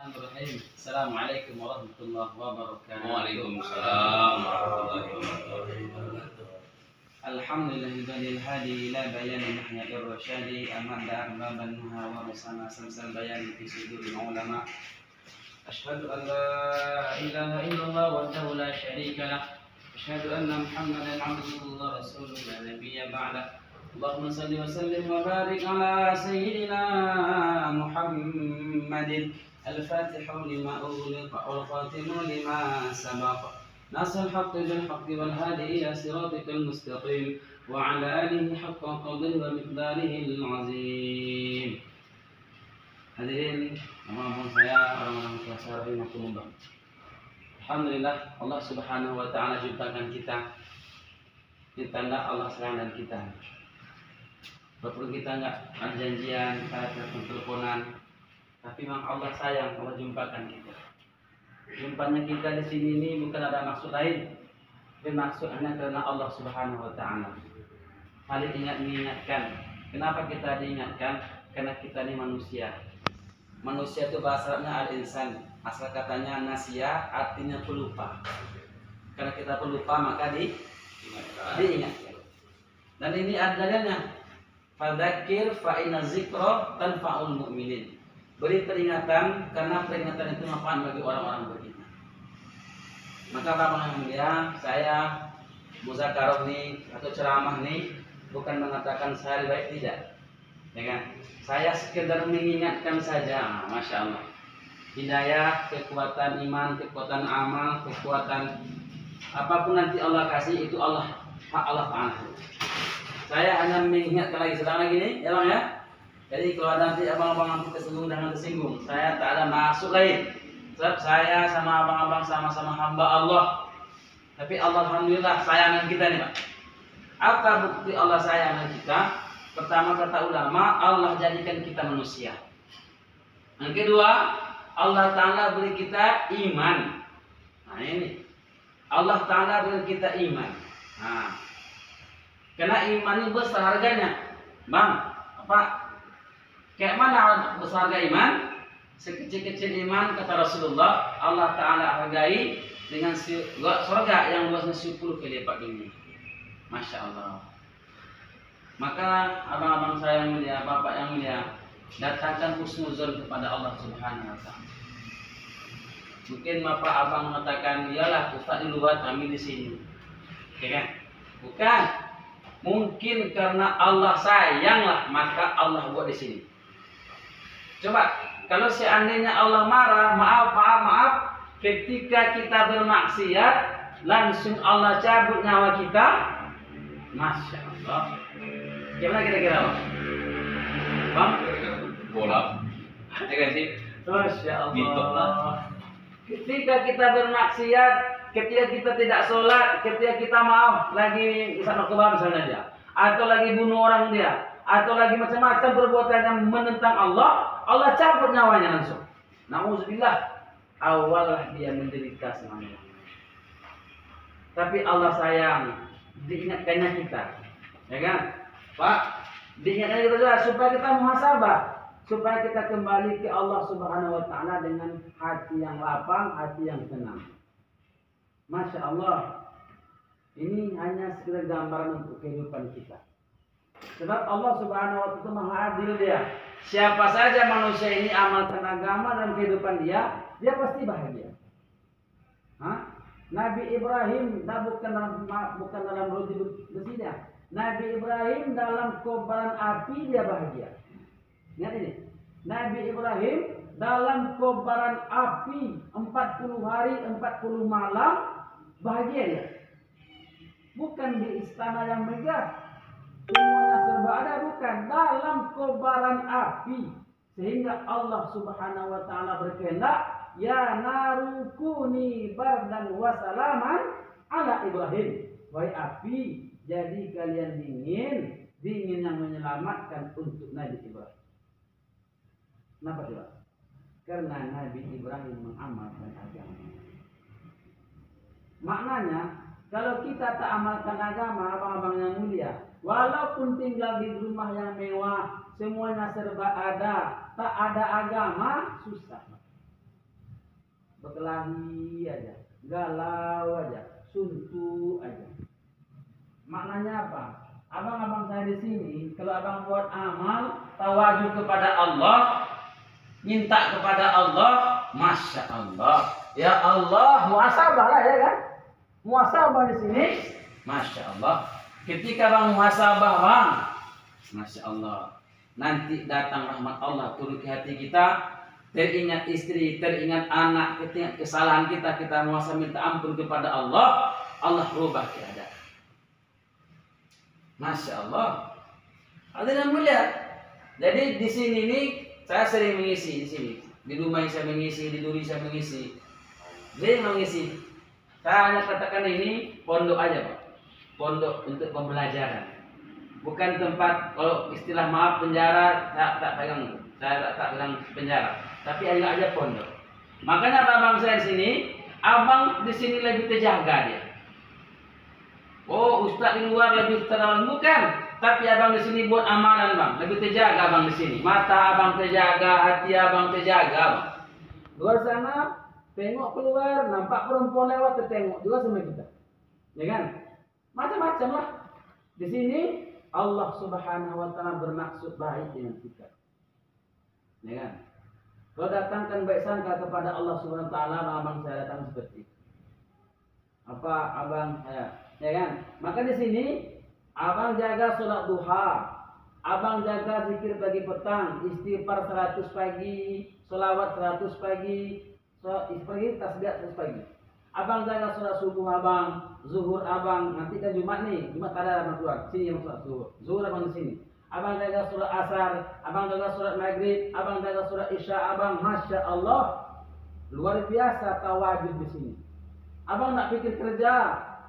Bismillahirrahmanirrahim. Assalamualaikum warahmatullahi wabarakatuh. Waalaikumsalam warahmatullahi wabarakatuh. Alhamdulillahil hadi ila bayani mahyatir rasyadi amanda arbaban nuha wa rusana samsal bayani fi suduril ulama. Ashhadu an la ilaha illallah wahdahu la syarika lah. Ashhadu anna Muhammadan abduhu wa rasuluhu la nabiyya ba'da. Allahumma salli wa sallim wa barik ala sayyidina Muhammadin الفاتح لما أغلق والخاتم لما سبق ناصر الحق بالحق والهادي إلى صراطك المستقيم وعلى آله حق قدره ومقداره العظيم. Hadirin teman-teman saya, orang-orang tua saya rahimakumullah. Alhamdulillah Allah Subhanahu wa taala jumpakan kita di tanda Allah sayang dan kita. Walaupun kita enggak ada janjian, kita teleponan, tapi memang Allah sayang, Allah jumpakan kita. Jumpanya kita di sini ini bukan ada maksud lain, tapi maksudnya karena Allah Subhanahu wa taala. Saling mengingatkan. Kenapa kita diingatkan? Karena kita ini manusia. Manusia itu bahasa Arabnya al-insan. Asal katanya nasya, artinya pelupa. Karena kita pelupa maka diingatkan. Dan ini adanya fadzakir fa inna dzikra tanfa'ul mu'minin. Beri peringatan karena peringatan itu manfaat bagi orang-orang beriman. Maka Bapak yang mulia, saya muzakarah nih atau ceramah nih bukan mengatakan saya lebih baik, tidak. Ya kan? Saya sekedar mengingatkan saja, masya Allah. Hidayah, kekuatan iman, kekuatan amal, kekuatan apapun nanti Allah kasih itu Allah hak Allah Taala. Saya hanya mengingatkan lagi sedang lagi nih, ya Bang ya. Jadi kalau nanti abang-abang nanti tersinggung jangan tersinggung. Saya tak ada maksud lain. Sebab saya sama abang-abang sama-sama hamba Allah. Tapi Allah alhamdulillah sayangan kita nih Pak. Apa bukti Allah sayangan kita? Pertama kata ulama, Allah jadikan kita manusia. Yang kedua, Allah Ta'ala beri kita iman. Nah ini, Allah Ta'ala beri kita iman. Nah, karena iman ini besar harganya. Bang, apa? Kayak mana besar harga iman? Sekecil-kecil iman kata Rasulullah, Allah Ta'ala hargai dengan surga yang luasnya 10 kali lipat dunia. Masya Allah. Maka abang-abang saya yang mulia, bapak yang mulia, datangkan husnuzon kepada Allah Subhanahu wa taala. Mungkin bapak abang mengatakan, iyalah Ustaz di luar, kami di sini. Oke kan? Bukan. Mungkin karena Allah sayanglah maka Allah buat di sini. Coba, kalau seandainya Allah marah, maaf, ketika kita bermaksiat, langsung Allah cabut nyawa kita, masya Allah. Gimana kira-kira Bang? Bola. Ya sih. Masya Allah. Gitu lah. Ketika kita bermaksiat, ketika kita tidak sholat, ketika kita maaf lagi bisa narkoba misalnya dia, atau lagi bunuh orang dia, atau lagi macam-macam perbuatan yang menentang Allah, Allah cabut nyawanya langsung. Nauzubillah. Awalnya dia menderita semuanya. Tapi Allah sayang, diingatkannya kita, ya kan, Pak? Diingatkannya kita juga supaya kita muhasabah, supaya kita kembali ke Allah Subhanahu Wa Taala dengan hati yang lapang, hati yang tenang. Masya Allah. Ini hanya sekedar gambaran untuk kehidupan kita. Sebab Allah Subhanahu wa taala itu Maha Adil dia. Siapa saja manusia ini amalkan agama dan kehidupan dia pasti bahagia. Hah? Nabi Ibrahim bukan dalam roti besi dia. Nabi Ibrahim dalam kobaran api dia bahagia. Ingat ini. Nabi Ibrahim dalam kobaran api 40 hari 40 malam bahagia dia. Bukan di istana yang megah. Semuanya serba ada, bukan, dalam kobaran api, sehingga Allah Subhanahu wa taala berkehendak, ya narukuni bardan wa salaman ala Ibrahim. Wahai api, jadi kalian dingin yang menyelamatkan untuk Nabi Ibrahim. Kenapa coba? Karena Nabi Ibrahim mengamalkan agama. Maknanya, kalau kita tak amalkan agama, abang-abang yang mulia, walaupun tinggal di rumah yang mewah, semuanya serba ada, tak ada agama, susah. berkelahi aja, galau aja, suntuk aja. Maknanya apa? Abang-abang saya di sini, kalau abang buat amal, tawadhu kepada Allah, minta kepada Allah, masya Allah, ya Allah, muhasabah lah ya kan? Muhasabah di sini, masya Allah. Ketika bang muhasabah bang, masya Allah, nanti datang rahmat Allah turun ke hati kita. Teringat istri, teringat anak, teringat kesalahan kita, kita muhasabah minta ampun kepada Allah, Allah rubah keadaan. Masya Allah. Hadirin mulia. Jadi di sini nih saya sering mengisi di sini. Di rumah saya mengisi, di duri saya mengisi. Sering mengisi. Saya hanya katakan ini pondok aja Pak. Pondok untuk pembelajaran. Bukan tempat, kalau istilah maaf penjara, saya tak pegang penjara. Tapi aja pondok. Makanya abang saya di sini, abang di sini lebih terjaga dia. Oh, ustaz di luar lebih terlalu bukan, tapi abang di sini buat amalan bang, lebih terjaga abang di sini. Mata abang terjaga, hati abang terjaga bang. Luar sana, tengok keluar, nampak perempuan lewat, tertengok juga sama kita, ya kan? Macam-macam lah. Di sini Allah Subhanahu Wa Taala bermaksud baik dengan kita, ya kan? Kalau datangkan baik sangka kepada Allah Subhanahu Wa Taala, abang saya datang seperti itu. Apa abang saya? Ya kan? Maka di sini abang jaga sholat duha, abang jaga zikir pagi petang, istighfar 100 pagi, sholawat 100 pagi, tasbih 100 pagi. Abang jaga sholat subuh abang, zuhur abang, nanti kan Jumat nih, Jumat ada abang keluar, sini yang sholat zuhur, zuhur abang di sini. Abang jaga sholat asar, abang jaga sholat maghrib, abang jaga sholat isya, abang, masya Allah, luar biasa tawadhu di sini. Abang nak pikir kerja,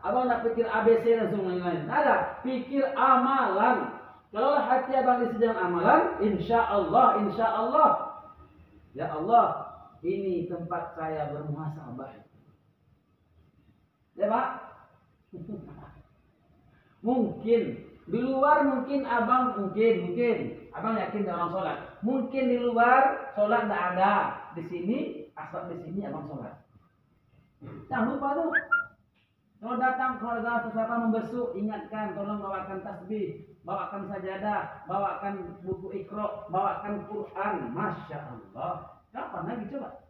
abang nak pikir ABC dan semua lain. Ada, pikir amalan. Kalau hati abang isi dengan amalan, insya Allah, ya Allah, ini tempat saya bermuhasabah. Ya Pak? Mungkin di luar mungkin abang abang yakin orang sholat. Mungkin di luar sholat tidak ada. Di sini asal di sini abang sholat. Jangan lupa tuh. Kalau datang keluarga sesiapa membesuk, ingatkan, tolong bawakan tasbih, bawakan sajadah, bawakan buku Iqra, bawakan Quran. Masya Allah. Kapan lagi coba?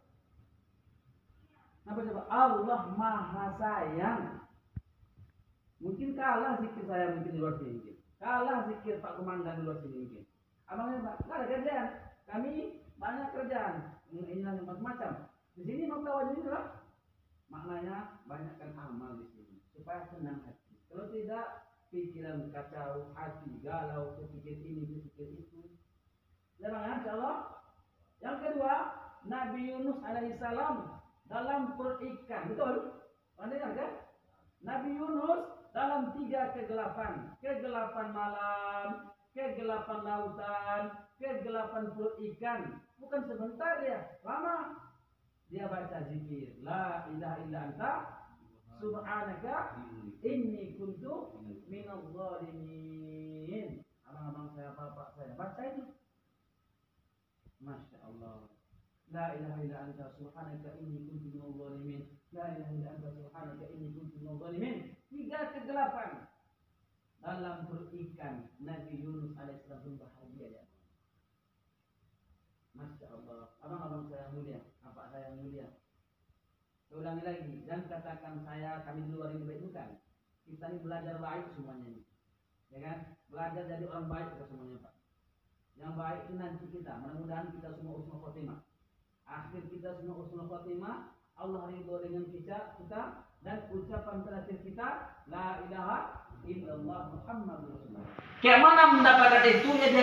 Apa coba? Allah Maha Sayang. Mungkin kalah zikir saya mungkin di luar sini mungkin. Kalah zikir Pak Komandan di luar sini mungkin. Abangnya Pak, nggak ada kerjaan. Kami banyak kerjaan. Ini macam-macam. Di sini mau tahu ini lah. Maknanya banyakkan amal di sini supaya senang hati. Kalau tidak, pikiran kacau, hati galau, kepikir ini, kepikir itu. Jangan insyaallah. Yang kedua, Nabi Yunus alaihissalam dalam perut ikan, betul? Pandai kan? Nabi Yunus dalam 3 kegelapan, kegelapan malam, kegelapan lautan, kegelapan perut ikan. Bukan sebentar ya, lama. Dia baca zikir, la ilaha illa anta subhanaka inni kuntu minadh dhalimin. Abang-abang saya, bapak saya baca itu. Masya Allah. La ilaha illa anta subhanaka inni kuntu minadh dhalimin. La ilaha illa anta subhanaka inni kuntu minadh dhalimin. 3 kegelapan dalam perut ikan. Nabi Yunus alaihissalam bahagia ya. Masya Allah. Abang-abang saya mulia, bapak saya mulia. Saya ulangi lagi, jangan katakan kami di luar ini baik, bukan. Kita ini belajar baik semuanya ini, ya kan? Belajar jadi orang baik kita semuanya Pak. Yang baik itu nanti kita. Mudah-mudahan kita semua husnul khotimah. Akhir kita semua husnul khotimah. Allah ridho dengan kita dan ucapan terakhir kita, la ilaha illallah Muhammadur Rasulullah. Kayak mana mendapatkan itu? Ya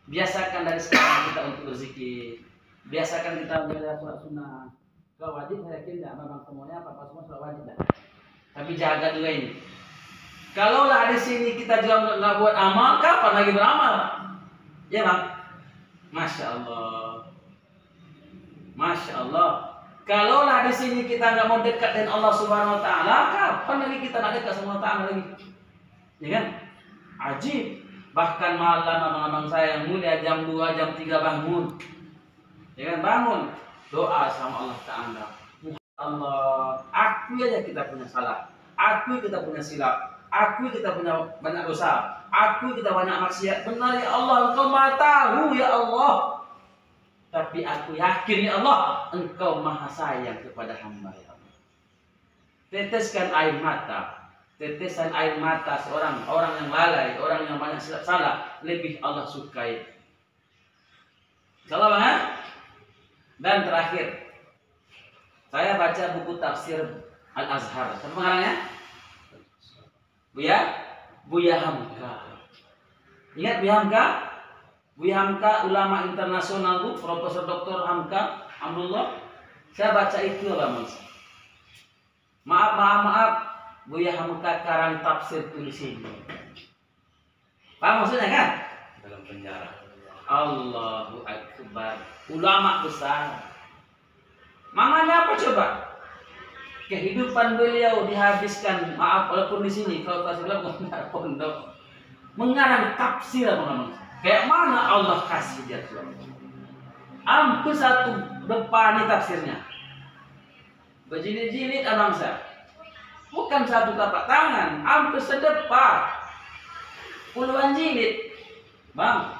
biasakan dari sekarang kita untuk berzikir. Biasakan kita belajar sholat sunnah. Kalau wajib saya yakin tidak, abang semuanya, papa semua sholat wajib dah. Tapi jaga juga ini. Kalau lah di sini kita juga nggak buat amal, kapan lagi beramal? Ya bang. Masya Allah. Masya Allah. Kalau lah di sini kita nggak mau dekat dengan Allah Subhanahu Wa Taala, kapan lagi kita nak dekat sama Allah Taala lagi? Ya kan? Ajib. Bahkan malam abang-abang saya yang mulia jam 2, jam 3 bangun. Ya kan, bangun. doa sama Allah Ta'ala. Allah, akui aja kita punya salah, akui kita punya silap, akui kita punya banyak dosa, akui kita banyak maksiat. Benar ya Allah, Engkau Maha tahu ya Allah. Tapi aku yakin ya Allah, Engkau Maha sayang kepada hamba ya Allah. Teteskan air mata, tetesan air mata seorang orang yang lalai, orang yang banyak silap salah, lebih Allah sukai. Salah banget. Dan terakhir, saya baca buku tafsir Al-Azhar. Siapa pengarangnya? Buya Hamka. Ingat Buya Hamka? Buya Hamka ulama internasional bu, Profesor Dr. Hamka Abdullah. Saya baca itu Bang. Maaf, Buya Hamka karang tafsir tulis ini. Paham maksudnya kan? Dalam penjara. Allahu Akbar. Ulama besar. Maknanya apa coba? Kehidupan beliau dihabiskan, maaf walaupun di sini kalau kasih bilang pondok, mengarang tafsir apa. Kayak mana Allah kasih dia tuh? Hampir satu depan ini tafsirnya. Berjilid-jilid abangsa. Bukan satu tapak tangan, hampir sedepan. Puluhan jilid. Bang,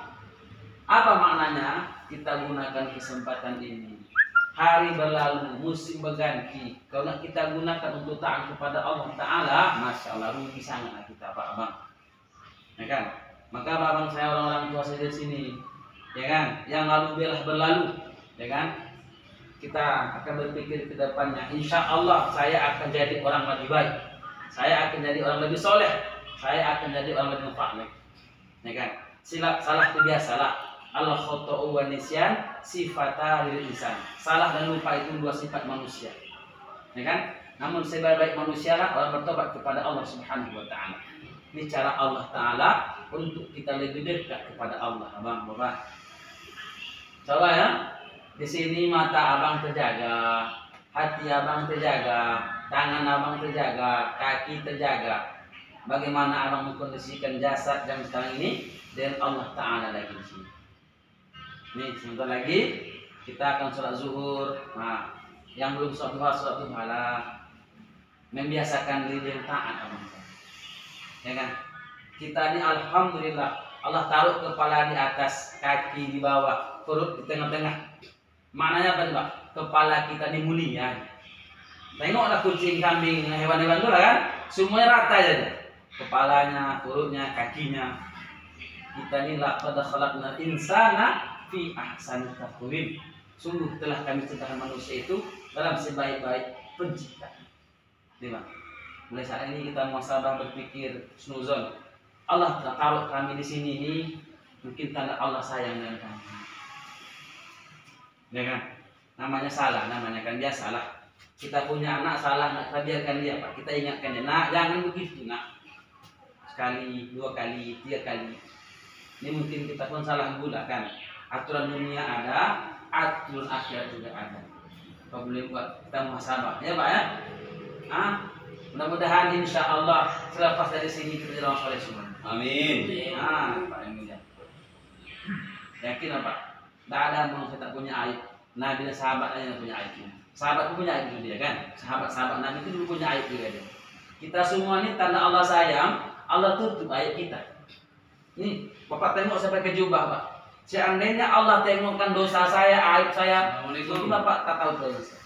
apa maknanya? Kita gunakan kesempatan ini. Hari berlalu, musim berganti. Kalau kita gunakan untuk taat kepada Allah Ta'ala, Masya Allah, rugi sangat kita Pak Abang. Ya kan? Maka abang saya orang-orang tua saya di sini, ya kan? Yang lalu biarlah berlalu, ya kan? Kita akan berpikir ke depannya. Insya Allah saya akan jadi orang lebih baik. Saya akan jadi orang lebih soleh. Saya akan jadi orang lebih mufa'lih. Ya kan? Silap salah itu biasalah. Allah khoto'u wa nisyan sifata lil insan. Salah dan lupa itu dua sifat manusia. Ya kan? Namun sebaik-baik manusia lah orang bertobat kepada Allah Subhanahu wa taala. Ini cara Allah Taala untuk kita lebih dekat kepada Allah, Abang, Bapak. Coba ya. Di sini mata Abang terjaga, hati Abang terjaga, tangan Abang terjaga, kaki terjaga. Bagaimana Abang mengkondisikan jasad dan sekarang ini dan Allah Taala lagi di sini. Nih, sebentar lagi kita akan sholat zuhur. Nah, yang belum sholat duha lah. Membiasakan diri yang taat, abang. Ya kan? Kita ini alhamdulillah Allah taruh kepala di atas, kaki di bawah, perut di tengah-tengah. Maknanya apa Pak? Kepala kita ini mulia. Tengoklah kucing, kambing, hewan-hewan itu lah kan? Semuanya rata aja. Kepalanya, perutnya, kakinya. Kita ini laqad khalaqnal insana fi ahsani taqwim. Sungguh telah kami ciptakan manusia itu dalam sebaik-baik penciptaan. Nih Bang. Mulai saat ini kita muhasabah berpikir snuzon. Allah telah taruh kami di sini ini mungkin tanda Allah sayang dengan kami. Ya kan? Namanya salah, namanya kan dia salah. Kita punya anak salah, nak biarkan dia Pak. Kita ingatkan dia, nak jangan begitu nak. Sekali, dua kali, tiga kali. Ini mungkin kita pun salah gula kan. Aturan dunia ada, aturan akhirat juga ada. Kau boleh buat kita muhasabah, ya Pak ya. Mudah-mudahan insya Allah selepas dari sini kita jadi orang soleh semua. Amin. Pak Emil ya. Yakin apa? Tidak ada manusia tak punya aib. Nabi dan sahabat yang punya aibnya. Sahabat pun punya aib juga dia kan. Sahabat-sahabat Nabi itu dulu punya aib juga dia. Kita semua ini tanda Allah sayang, Allah tutup aib kita. Nih, Bapak tengok sampai ke jubah Pak. Seandainya Allah tengokkan dosa saya, aib saya, itu Bapak tak tahu dosa.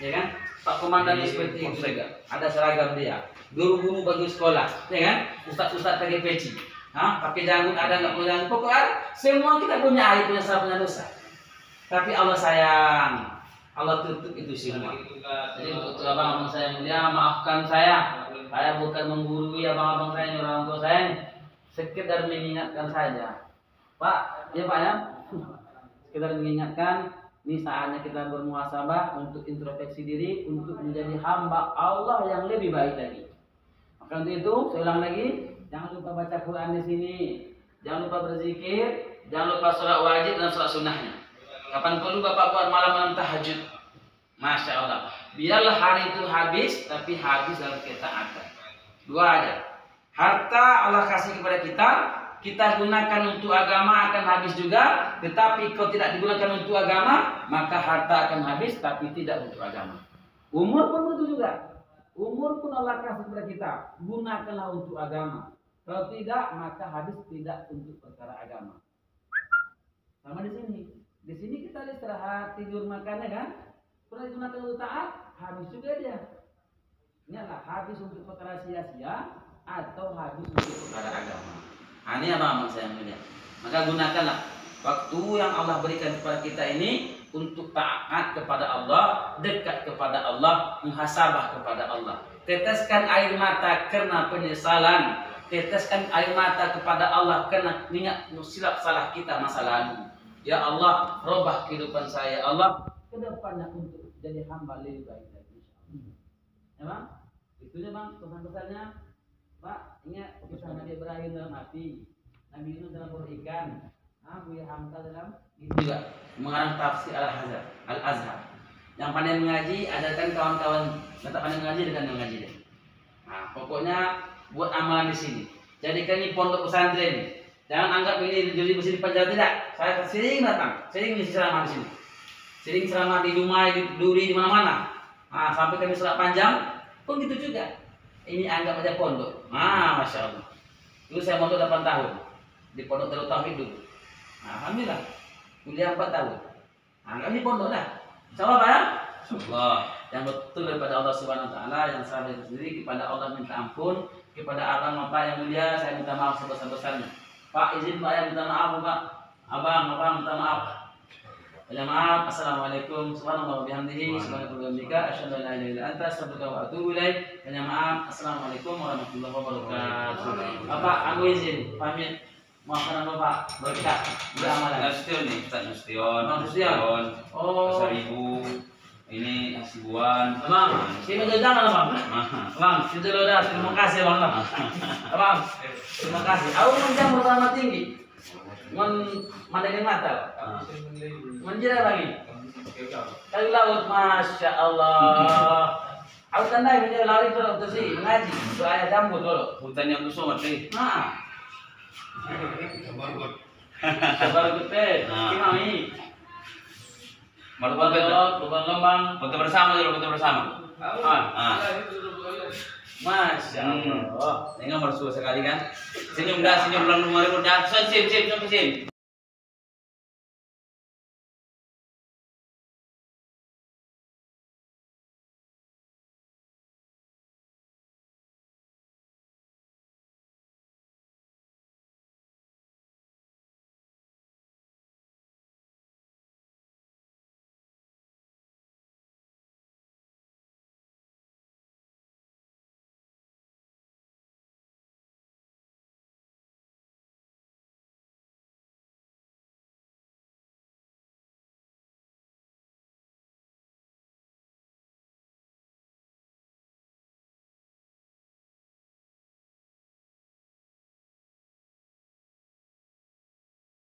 Ya kan? Pak Komandan seperti itu juga. Ada seragam dia. Guru-guru bagi sekolah, ya kan? Ustaz-ustaz pakai peci. Pakai janggut ada nggak punya janggut? Pokoknya semua kita punya aib, punya salah, punya dosa. Tapi Allah sayang. Allah tutup itu semua. Jadi untuk abang-abang saya mulia, maafkan saya. Saya bukan menggurui abang-abang saya, orang tua saya. Sekedar mengingatkan saja. Pak, ya Pak ya. Sekedar mengingatkan. Ini saatnya kita bermuhasabah untuk introspeksi diri untuk menjadi hamba Allah yang lebih baik lagi. Maka untuk itu, saya ulang lagi, jangan lupa baca Quran di sini, jangan lupa berzikir, jangan lupa sholat wajib dan sholat sunnahnya. Kapan perlu Bapak buat malam-malam tahajud. Masya Allah. Biarlah hari itu habis, tapi habis dalam ketaatan. Dua aja. Harta Allah kasih kepada kita, kita gunakan untuk agama akan habis juga. Tetapi kalau tidak digunakan untuk agama, maka harta akan habis tapi tidak untuk agama. Umur pun begitu juga. Umur pun Allah kasih kepada kita, gunakanlah untuk agama. Kalau tidak, maka habis tidak untuk perkara agama. Sama di sini. Di sini kita istirahat, tidur, makannya kan. Kalau digunakan untuk taat, habis juga dia. Ini adalah habis untuk perkara sia-sia atau habis untuk perkara agama. Ini apa saya mulia. Maka gunakanlah waktu yang Allah berikan kepada kita ini untuk taat kepada Allah, dekat kepada Allah, muhasabah kepada Allah. Teteskan air mata karena penyesalan, teteskan air mata kepada Allah karena ingat silap salah kita masa lalu. Ya Allah, robah kehidupan saya, Allah, ke depannya untuk jadi hamba lebih baik lagi. Ya Bang? Itunya Bang, pesan-pesannya. Pak, ingat kisah Nabi Ibrahim dalam api, Nabi Yunus dalam perut ikan, Buya Hamka dalam itu juga mengarang tafsir Al-Azhar. Yang pandai mengaji, ajarkan kawan-kawan yang tak pandai mengaji dengan mengaji dia. Nah, pokoknya buat amalan di sini. Jadikan ini pondok pesantren. Jangan anggap ini jadi besi di penjara, tidak. Saya sering datang, sering ngisi ceramah di sini. Sering ceramah di rumah, di duri, di mana-mana. Nah, sampai kami sholat panjang pun gitu juga. Ini anggap aja pondok. Masya Allah. Dulu saya mondok 8 tahun di pondok Darut Tauhid dulu. Nah, alhamdulillah kuliah 4 tahun. Anggap ini pondok dah. Insyaallah Pak ya. Insyaallah. Yang betul daripada Allah Subhanahu Wa Taala, yang salah sendiri kepada Allah minta ampun, kepada abang Bapak yang mulia saya minta maaf sebesar-besarnya. Pak izin Pak ya minta maaf Pak. Abang minta maaf. Minta maaf. Assalamualaikum subhanallahi wa bihamdihi subhanallahi wa bihamdika asyhadu an la ilaha illa anta astaghfiruka wa atubu ilaik. Minta maaf. Assalamualaikum warahmatullahi wabarakatuh. Bapak aku izin pamit. Maafkan Bapak berkat beramalan. Nasution nih, Ustaz Nasution. Nasution. Oh. Pasar Ibu. Ini Hasibuan. Bang, sini jangan Bang. Bang, situ udah. Terima kasih Bang. Bang, terima kasih. Aku menjam pertama tinggi. Mandangin mata. Menjira lagi. Kali laut, masya Allah. Aku tandai menjadi lari terus sih ngaji. Doa jambut dulu. Hutan yang kusut nih. Nah. Sabar gede. Kinai. Marubang lubang-lubang. foto bersama dulu, foto bersama. Masya Allah. Tengok mersu sekali kan. Senyum dah, senyum belum 2000 dah. Sim.